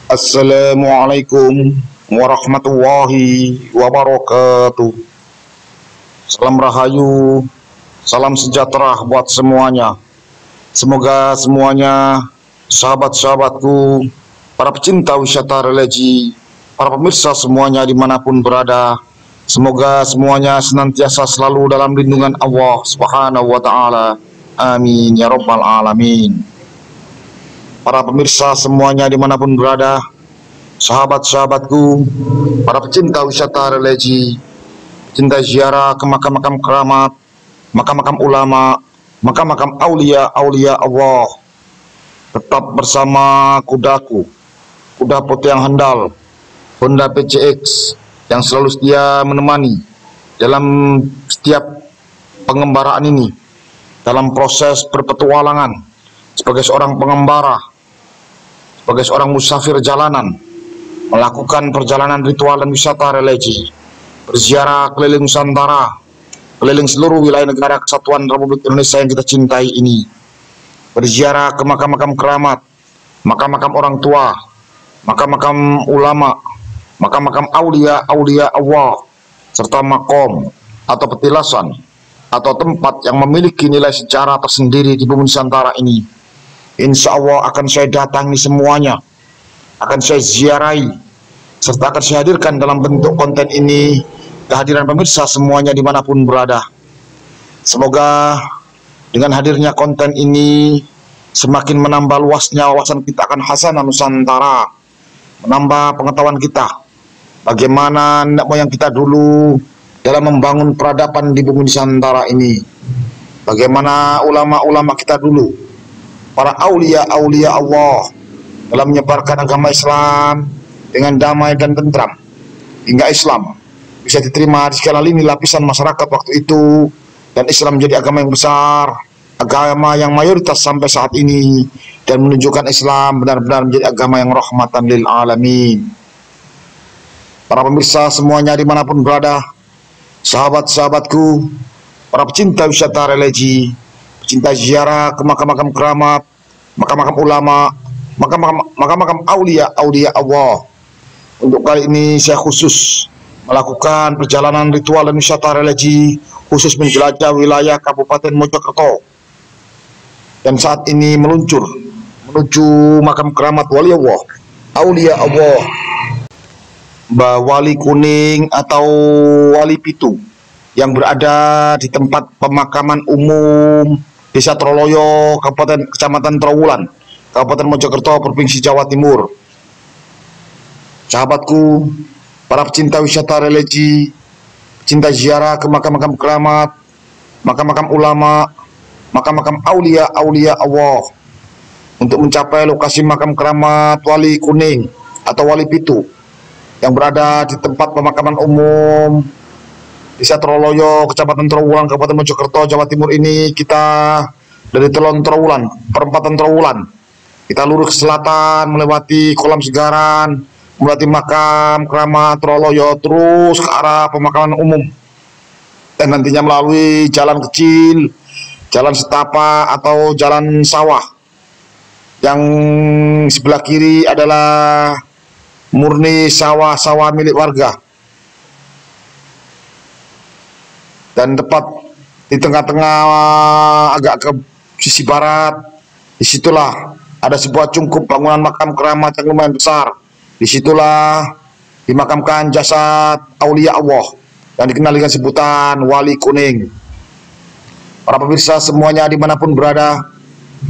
Assalamualaikum warahmatullahi wabarakatuh. Salam rahayu, salam sejahtera buat semuanya. Semoga semuanya, sahabat-sahabatku, para pecinta wisata religi, para pemirsa semuanya dimanapun berada, semoga semuanya senantiasa selalu dalam lindungan Allah Subhanahu wa Ta'ala. Amin ya Rabbal Alamin. Para pemirsa semuanya dimanapun berada, sahabat-sahabatku, para pecinta wisata religi, cinta ziarah ke makam-makam keramat, makam-makam ulama, makam-makam aulia Allah, tetap bersama kudaku, kuda putih yang handal, Honda PCX, yang selalu setia menemani dalam setiap pengembaraan ini, dalam proses berpetualangan sebagai seorang pengembara, sebagai seorang musafir jalanan, melakukan perjalanan ritual dan wisata religi, berziarah keliling Nusantara, keliling seluruh wilayah negara kesatuan Republik Indonesia yang kita cintai ini, berziarah ke makam-makam keramat, makam-makam orang tua, makam-makam ulama, makam-makam aulia Allah, serta makom atau petilasan atau tempat yang memiliki nilai sejarah tersendiri di bumi Nusantara ini. Insya Allah akan saya datangi semuanya, akan saya ziarahi, serta akan saya hadirkan dalam bentuk konten ini kehadiran pemirsa semuanya dimanapun berada. Semoga dengan hadirnya konten ini semakin menambah luasnya wawasan kita akan Hasanah Nusantara, menambah pengetahuan kita bagaimana nenek moyang kita dulu dalam membangun peradaban di bumi Nusantara ini, bagaimana ulama-ulama kita dulu, para aulia Allah dalam menyebarkan agama Islam dengan damai dan tentram, hingga Islam bisa diterima di segala lini lapisan masyarakat waktu itu, dan Islam menjadi agama yang besar, agama yang mayoritas sampai saat ini, dan menunjukkan Islam benar-benar menjadi agama yang rahmatan lil alamin. Para pemirsa semuanya dimanapun berada, sahabat-sahabatku, para pecinta wisata religi, pecinta ziarah ke makam-makam keramat, makam-makam ulama, makam-makam aulia Allah. Untuk kali ini saya khusus melakukan perjalanan ritual dan wisata religi, khusus menjelajah wilayah Kabupaten Mojokerto, dan saat ini meluncur menuju makam keramat wali Allah, aulia Allah, Mbah Wali Kuning atau Wali Pitu, yang berada di tempat pemakaman umum Desa Troloyo, Kecamatan Trowulan, Kabupaten Mojokerto, Provinsi Jawa Timur. Sahabatku, para pecinta wisata religi, pecinta ziarah ke makam-makam keramat, makam-makam ulama, makam-makam aulia Allah, untuk mencapai lokasi makam keramat Wali Kuning atau Wali Pitu yang berada di tempat pemakaman umum Desa Troloyo, Kecamatan Trowulan, Kabupaten Mojokerto, Jawa Timur ini. Kita dari Telon Trowulan, perempatan Trowulan, kita lurus ke selatan melewati kolam segaran, melewati makam keramat Troloyo, terus ke arah pemakaman umum, dan nantinya melalui jalan kecil, jalan setapak atau jalan sawah, yang sebelah kiri adalah murni sawah-sawah milik warga, dan tepat di tengah-tengah agak ke sisi barat, disitulah ada sebuah cungkup bangunan makam keramat yang lumayan besar. Disitulah dimakamkan jasad aulia Allah yang dikenal dengan sebutan Wali Kuning. Para pemirsa semuanya dimanapun berada,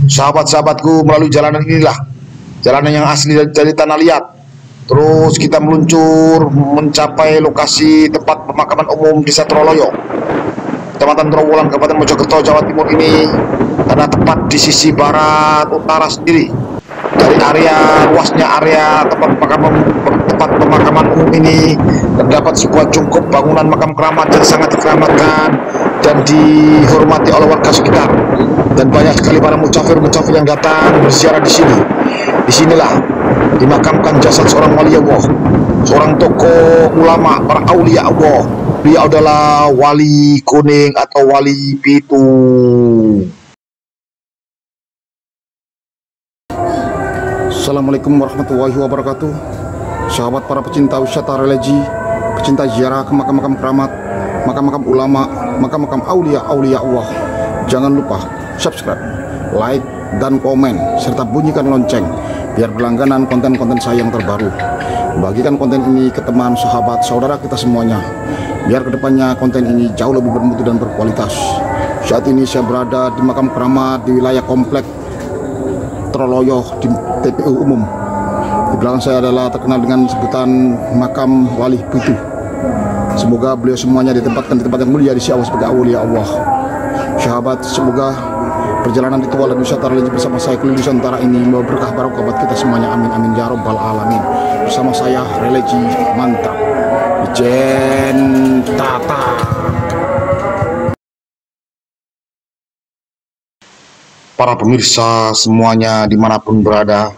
sahabat-sahabatku, melalui jalanan inilah, jalanan yang asli dari tanah liat, terus kita meluncur mencapai lokasi tempat pemakaman umum Desa Troloyo, Kecamatan Trowulan, Kabupaten Mojokerto, Jawa Timur ini, karena tepat di sisi barat utara sendiri dari area luasnya area tempat pemakaman umum ini, terdapat sebuah cungkup bangunan makam keramat yang sangat dikeramatkan dan dihormati oleh warga sekitar, dan banyak sekali para musafir-musafir yang datang berziarah di sini. Disinilah dimakamkan jasad seorang wali Allah, seorang tokoh ulama, para aulia Allah. Dia adalah Wali Kuning atau Wali Pitu. Assalamualaikum warahmatullahi wabarakatuh. Sahabat para pecinta wisata religi, pecinta ziarah ke makam-makam keramat, makam-makam ulama, makam-makam aulia Allah. Jangan lupa subscribe, like, dan komen, serta bunyikan lonceng biar berlangganan konten-konten saya yang terbaru. Bagikan konten ini ke teman, sahabat, saudara kita semuanya, biar kedepannya konten ini jauh lebih bermutu dan berkualitas. Saat ini saya berada di makam keramat di wilayah komplek Troloyo di TPU umum. Di belakang saya adalah terkenal dengan sebutan makam Wali Pitu. Semoga beliau semuanya ditempatkan di tempat yang mulia di sisi Allah sebagai aulia Allah. Sahabat, semoga perjalanan ritual dan wisata religi bersama saya keliling Nusantara ini membawa berkah barokah buat kita semuanya. Amin amin ya robbal alamin. Bersama saya religi mantap Jen Tata. Para pemirsa semuanya dimanapun berada,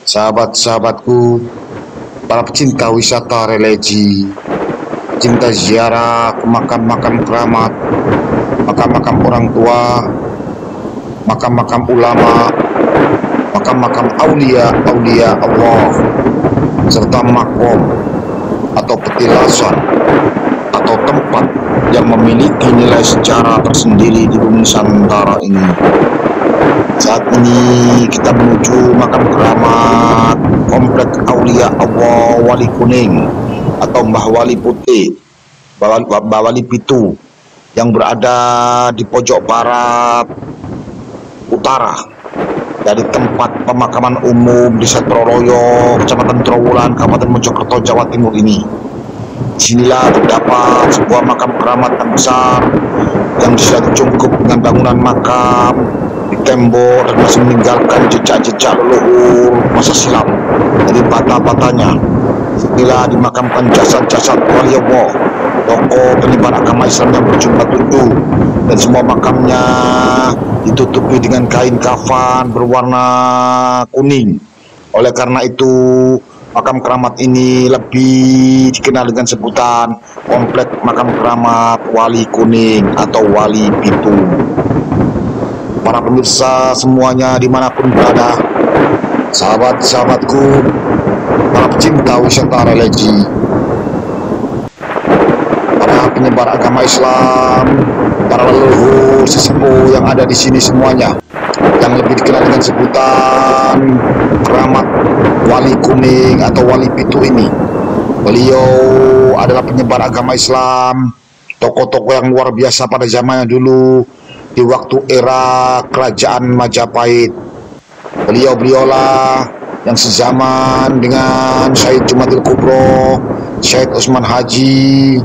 sahabat-sahabatku, para pecinta wisata religi, cinta ziarah ke makam-makam keramat, makam-makam orang tua, makam-makam ulama, makam-makam aulia Allah, serta makom atau petilasan atau tempat yang memiliki nilai sejarah tersendiri di bumi Nusantara ini. Saat ini kita menuju makam keramat komplek aulia Allah Wali Kuning atau Mbah Wali Putih, Mbah Wali Pitu, yang berada di pojok barat utara dari tempat pemakaman umum Desa Troloyo, Kecamatan Trowulan, Kabupaten Mojokerto, Jawa Timur ini. Disinilah terdapat sebuah makam keramat yang besar yang sudah dicungkup dengan bangunan makam di tembok dan masih meninggalkan jejak-jejak leluhur masa silam dari bata-batanya. Disinilah dimakamkan jasad-jasad wali Allah, tokoh penyebar agama Islam yang berjumlah 7, dan semua makamnya ditutupi dengan kain kafan berwarna kuning. Oleh karena itu, makam keramat ini lebih dikenal dengan sebutan komplek makam keramat Wali Kuning atau Wali Pitu. Para pemirsa semuanya dimanapun berada, sahabat-sahabatku, para pecinta wisata religi, para penyebar agama Islam, para leluhur sesepuh yang ada di sini semuanya, yang lebih dikenal dengan sebutan keramat Wali Kuning atau Wali Pitu ini. Beliau adalah penyebar agama Islam, tokoh-tokoh yang luar biasa pada zamannya dulu di waktu era kerajaan Majapahit. Beliau-beliaulah yang sezaman dengan Syed Jumadil Kubro, Syed Usman Haji,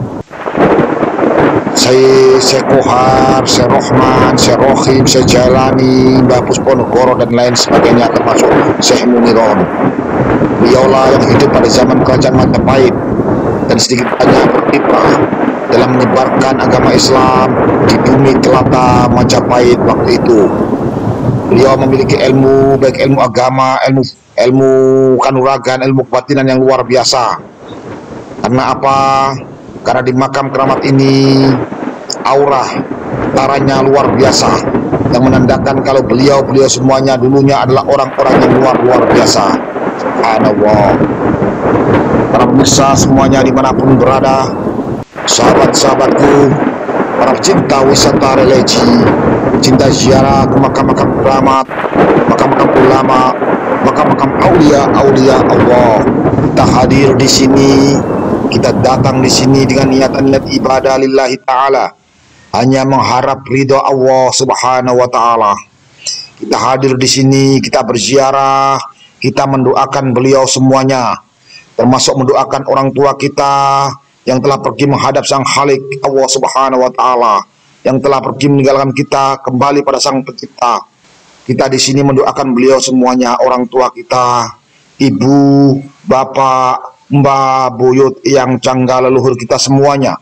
Syekh Kohar, Syekh Rohman, Syekh Rohim, Syekh Jalani, Mbah Pusponegoro, dan lain sebagainya, termasuk Syekh Muniron. Beliaulah yang hidup pada zaman kerajaan Majapahit dan sedikit banyak berkiprah dalam menyebarkan agama Islam di bumi telata Majapahit waktu itu. Beliau memiliki ilmu, baik ilmu agama, ilmu kanuragan, ilmu kebatinan yang luar biasa. Karena apa? Karena di makam keramat ini aura taranya luar biasa, yang menandakan kalau beliau semuanya dulunya adalah orang-orang yang luar biasa. Subhanallah. Para pemirsa semuanya dimanapun berada, sahabat-sahabatku, para pecinta wisata religi, cinta ziarah ke makam-makam keramat, makam-makam ulama, makam-makam aulia Allah. Kita hadir di sini, kita datang di sini dengan niat ibadah lillahi ta'ala, hanya mengharap ridho Allah subhanahu wa ta'ala. Kita hadir di sini, kita berziarah, kita mendoakan beliau semuanya, termasuk mendoakan orang tua kita yang telah pergi menghadap Sang Khalik Allah subhanahu wa ta'ala, yang telah pergi meninggalkan kita kembali pada Sang Pencipta. Kita di sini mendoakan beliau semuanya, orang tua kita, ibu, bapak, mbah, buyut, yang cangga, leluhur kita semuanya,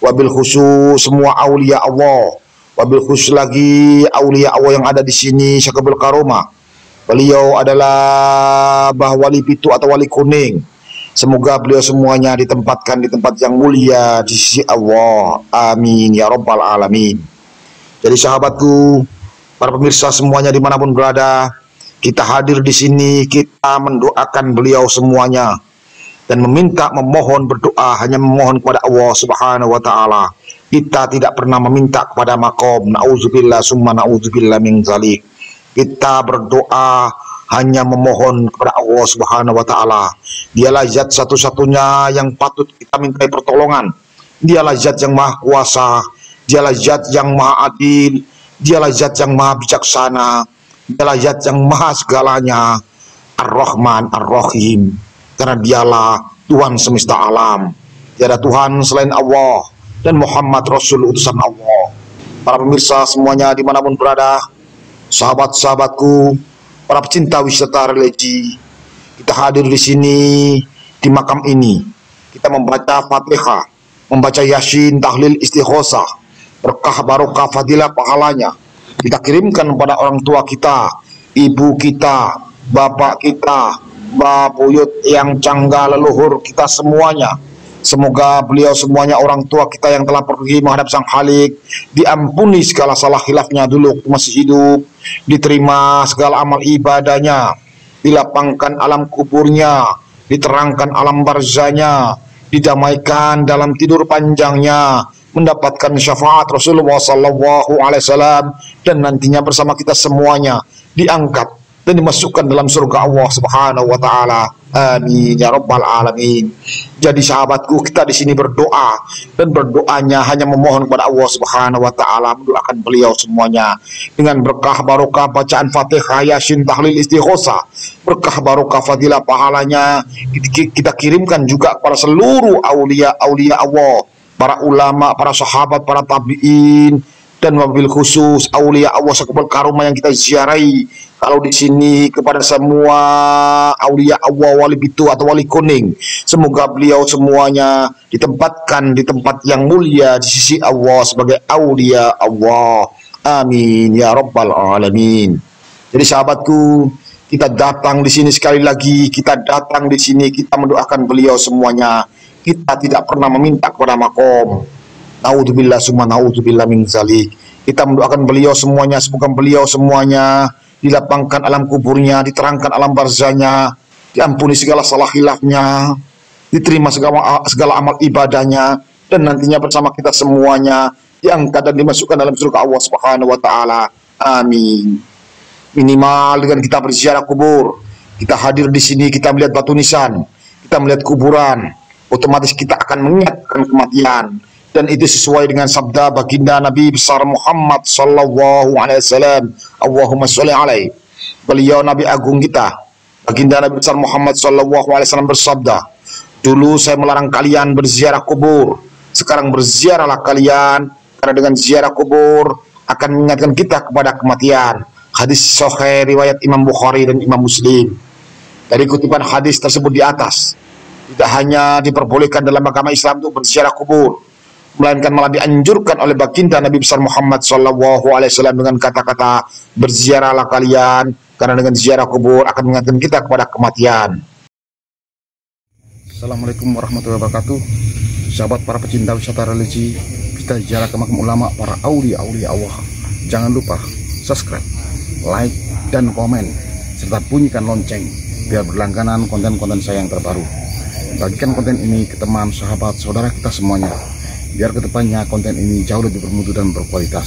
wabil khusus semua aulia Allah, wabil khusus lagi aulia Allah yang ada di sini Syakabil Karomah. Beliau adalah Mbah Wali Pitu atau Wali Kuning. Semoga beliau semuanya ditempatkan di tempat yang mulia di sisi Allah. Amin ya robbal alamin. Jadi sahabatku, para pemirsa semuanya dimanapun berada, Kita hadir di sini, kita mendoakan beliau semuanya dan meminta, memohon, berdoa hanya memohon kepada Allah Subhanahu wa taala. Kita tidak pernah meminta kepada makom. Nauzubillah summa nauzubillah min zalik. Kita berdoa hanya memohon kepada Allah Subhanahu wa taala. Dialah zat satu-satunya yang patut kita mintai pertolongan. Dialah zat yang maha kuasa, dialah zat yang maha adil, dialah zat yang maha bijaksana, dialah zat yang maha segalanya, Ar-Rahman Ar-Rahim. Karena dialah Tuhan semesta alam. Tiada Tuhan selain Allah dan Muhammad Rasul utusan Allah. Para pemirsa semuanya dimanapun berada, sahabat-sahabatku, para pecinta wisata religi, kita hadir di sini, di makam ini. Kita membaca Fatihah, membaca Yasin, tahlil, istighosah, berkah, barokah, fadilah, pahalanya. Kita kirimkan kepada orang tua kita, ibu kita, bapak kita, bapuyut yang cangga, leluhur kita semuanya. Semoga beliau semuanya, orang tua kita yang telah pergi menghadap Sang Khalik, diampuni segala salah khilafnya dulu waktu masih hidup, diterima segala amal ibadahnya, dilapangkan alam kuburnya, diterangkan alam barzahnya, didamaikan dalam tidur panjangnya, mendapatkan syafaat Rasulullah SAW, dan nantinya bersama kita semuanya diangkat dan dimasukkan dalam surga Allah Subhanahu wa taala. Amin ya rabbal alamin. Jadi sahabatku, kita di sini berdoa, dan berdoanya hanya memohon kepada Allah Subhanahu wa taala, mendoakan beliau semuanya dengan berkah, barokah, bacaan Fatihah, Yasin, tahlil, istighosah, berkah, barokah, fadilah, pahalanya kita kirimkan juga kepada seluruh aulia-aulia Allah, para ulama, para sahabat, para tabi'in, dan wabil khusus aulia Allah sekebal karuma yang kita ziarahi kalau di sini kepada semua aulia Allah, wali bitu atau wali kuning. Semoga beliau semuanya ditempatkan di tempat yang mulia di sisi Allah sebagai aulia Allah. Amin ya rabbal alamin. Jadi sahabatku, kita datang di sini sekali lagi, kita datang di sini, kita mendoakan beliau semuanya. Kita tidak pernah meminta kepada makom. Naudzubillah summa naudzubillah min zalik. Kita mendoakan beliau semuanya, semoga beliau semuanya dilapangkan alam kuburnya, diterangkan alam barzahnya, diampuni segala salah khilafnya, diterima segala amal ibadahnya, dan nantinya bersama kita semuanya diangkat dan dimasukkan dalam surga Allah Subhanahu wa taala. Amin. Minimal dengan kita berziarah kubur, kita hadir di sini, kita melihat batu nisan, kita melihat kuburan, otomatis kita akan mengingatkan kematian. Dan itu sesuai dengan sabda baginda Nabi besar Muhammad sallallahu alaihi wasallam. Allahumma sholli alaihi. Beliau Nabi agung kita, baginda Nabi besar Muhammad sallallahu alaihi wasallam bersabda, "Dulu saya melarang kalian berziarah kubur, sekarang berziarahlah kalian, karena dengan ziarah kubur akan mengingatkan kita kepada kematian." Hadis sahih riwayat Imam Bukhari dan Imam Muslim. Dari kutipan hadis tersebut di atas, tidak hanya diperbolehkan dalam agama Islam untuk berziarah kubur, melainkan malah dianjurkan oleh baginda Nabi besar Muhammad SAW dengan kata-kata, berziarahlah kalian, karena dengan ziarah kubur akan mengingatkan kita kepada kematian. Assalamualaikum warahmatullahi wabarakatuh. Sahabat para pecinta wisata religi, kita ziarah ke makam ulama, para aulia-aulia Allah. Jangan lupa subscribe, like, dan komen, serta bunyikan lonceng biar berlangganan konten-konten saya yang terbaru. Bagikan konten ini ke teman, sahabat, saudara kita semuanya, biar kedepannya konten ini jauh lebih bermutu dan berkualitas.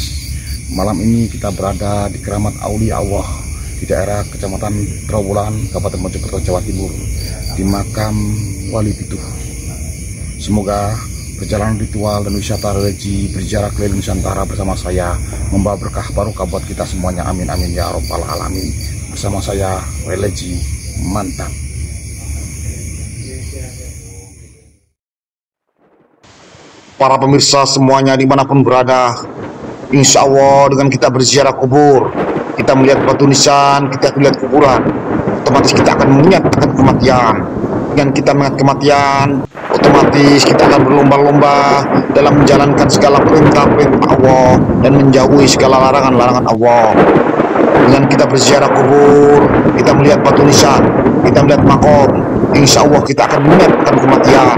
Malam ini kita berada di keramat aulia Allah di daerah Kecamatan Trawulan, Kabupaten Mojokerto, Jawa Timur, di makam Wali Bitu. Semoga perjalanan ritual dan wisata religi berziarah keliling Nusantara bersama saya membawa berkah barokah buat kita semuanya. Amin amin ya rabbal alamin. Bersama saya religi mantap. Para pemirsa semuanya dimanapun berada, insya Allah dengan kita berziarah kubur, kita melihat batu nisan, kita melihat kuburan, otomatis kita akan mengingatkan kematian. Dengan kita mengingat kematian, otomatis kita akan berlomba-lomba dalam menjalankan segala perintah-perintah Allah dan menjauhi segala larangan-larangan Allah. Dengan kita berziarah kubur, kita melihat batu nisan, kita melihat makom, insya Allah kita akan mengingatkan kematian.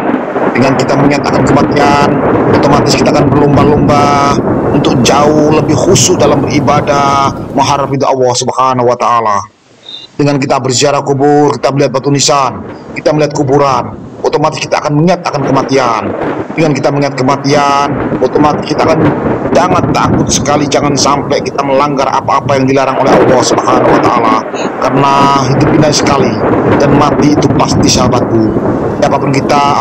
Dengan kita menyatakan kematian, otomatis kita akan berlomba-lomba untuk jauh lebih khusyuk dalam beribadah, mengharap ridha Allah Subhanahu wa taala. Dengan kita berziarah kubur, kita melihat batu nisan, kita melihat kuburan, otomatis kita akan mengingat akan kematian. Dengan kita mengingat kematian, otomatis kita akan jangan takut sekali, jangan sampai kita melanggar apa-apa yang dilarang oleh Allah Subhanahu wa Ta'ala. Karena hidup indah sekali dan mati itu pasti, sahabatku. Apapun kita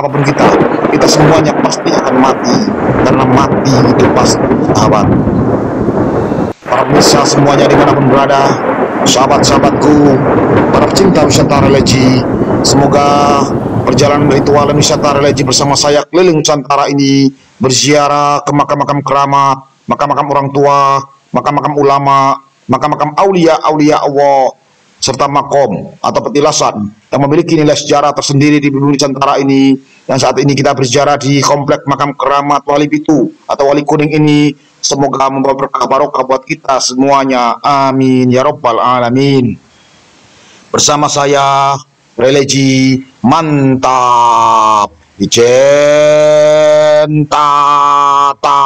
semuanya pasti akan mati. Karena mati itu pasti, sahabat. Para pemirsa semuanya dimanapun berada, sahabat-sahabatku, para pecinta wisata religi, semoga perjalanan ritual dan wisata religi bersama saya keliling Nusantara ini berziarah ke makam-makam keramat, makam-makam orang tua, makam-makam ulama, makam-makam aulia Allah, serta makom atau petilasan yang memiliki nilai sejarah tersendiri di bumi Nusantara ini. Yang saat ini kita berziarah di komplek makam keramat Wali Pitu atau Wali Kuning ini. Semoga membawa berkah barokah buat kita semuanya. Amin ya robbal alamin. Bersama saya religi mantap. Ijen tata.